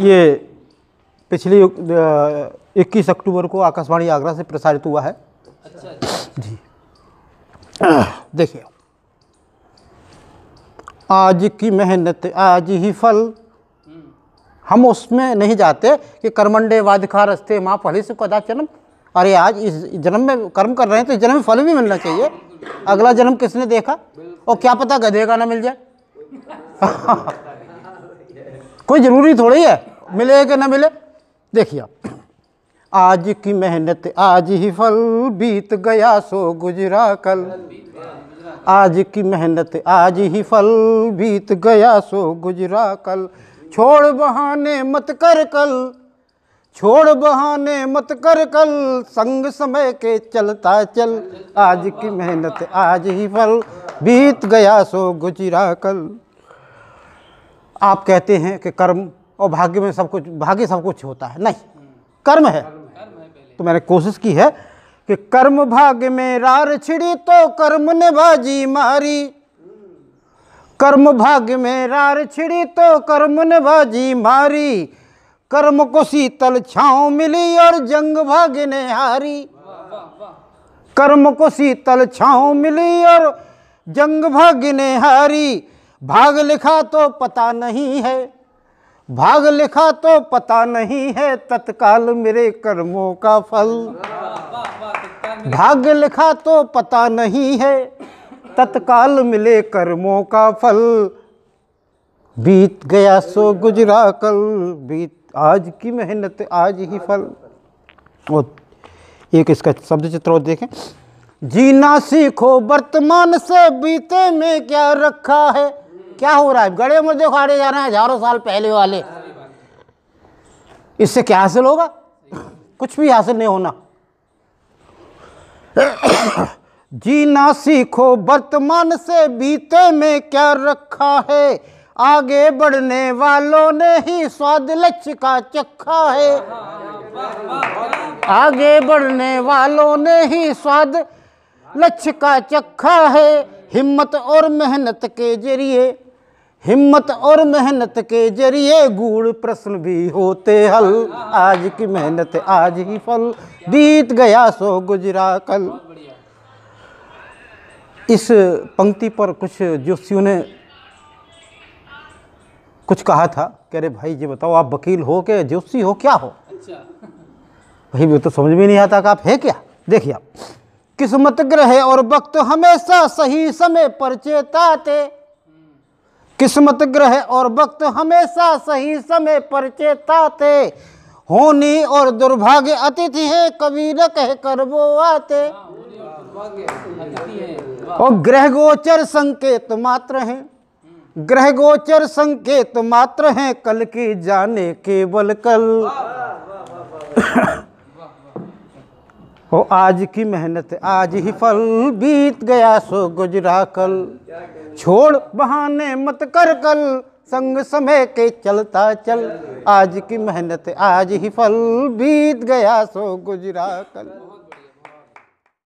ये पिछली 21 अक्टूबर को आकाशवाणी आगरा से प्रसारित हुआ है। अच्छा जी। देखिए, आज की मेहनत आज ही फल। हम उसमें नहीं जाते कि कर्मंडे वाधिकारस्ते माँ फली से कदाचनम। अरे आज इस जन्म में कर्म कर रहे हैं तो इस जन्म में फल भी मिलना चाहिए। अगला जन्म किसने देखा, और क्या पता गधे का ना मिल जाए। कोई जरूरी थोड़ी है मिले कि ना मिले। देखिए, आज की मेहनत आज ही फल, बीत गया सो गुजरा कल। आज की मेहनत आज ही फल, बीत गया सो गुजरा कल। छोड़ बहाने मत कर कल, छोड़ बहाने मत कर कल, संग समय के चलता चल। आज की मेहनत आज ही फल, बीत गया सो गुजरा कल। आप कहते हैं कि कर्म और भाग्य में सब कुछ, भाग्य सब कुछ होता है, नहीं, कर्म है। तो मैंने कोशिश की है कि कर्म भाग्य में रार छिड़ी तो कर्म ने बाजी मारी। कर्म भाग्य में रार छिड़ी तो कर्म ने बाजी मारी। कर्म को शीतल छांव मिली और जंग भाग्य ने हारी। कर्म को शीतल छांव मिली और जंग भाग्य ने हारी। भाग लिखा तो पता नहीं है, भाग लिखा तो पता नहीं है, तत्काल मेरे कर्मों का फल। भाग्य लिखा तो पता नहीं है, तत्काल मिले कर्मों का फल। बीत गया सो गुजरा कल, बीत आज की मेहनत आज ही फल। और एक इसका शब्द चित्र और देखें। जीना सीखो वर्तमान से, बीते में क्या रखा है। क्या हो रहा है, गड़े मुर्दे उखाड़े जा रहे हैं हजारों साल पहले वाले। इससे क्या हासिल होगा, कुछ भी हासिल नहीं होना। जीना सीखो वर्तमान से, बीते में क्या रखा है। आगे बढ़ने वालों ने ही स्वाद लक्ष्य का चखा है। आगे बढ़ने वालों ने ही स्वाद लक्ष्य का चखा है। हिम्मत और मेहनत के जरिए, हिम्मत और मेहनत के जरिए गूढ़ प्रश्न भी होते हल। आज की मेहनत आज ही फल, बीत गया सो गुजरा कल। इस पंक्ति पर कुछ ज्योतिषियों ने कुछ कहा था। कह रहे भाई ये बताओ, आप वकील हो के ज्योतिषी हो, क्या हो। भाई वो तो समझ में नहीं आता कि आप है क्या। देखिए, किस्मत ग्रह और वक्त हमेशा सही समय पर चेताते। किस्मत ग्रह और वक्त हमेशा सही समय पर चेताते। होनी और दुर्भाग्य अतिथि है, कभी न कह कर वो आते। और ग्रह गोचर संकेत मात्र हैं, ग्रह गोचर संकेत मात्र हैं, कल की जाने केवल कल। हो आज की मेहनत आज ही फल, बीत गया सो गुजरा कल। छोड़ बहाने मत कर कल, संग समय के चलता चल। आज की मेहनत आज ही फल, बीत गया सो गुजरा कल।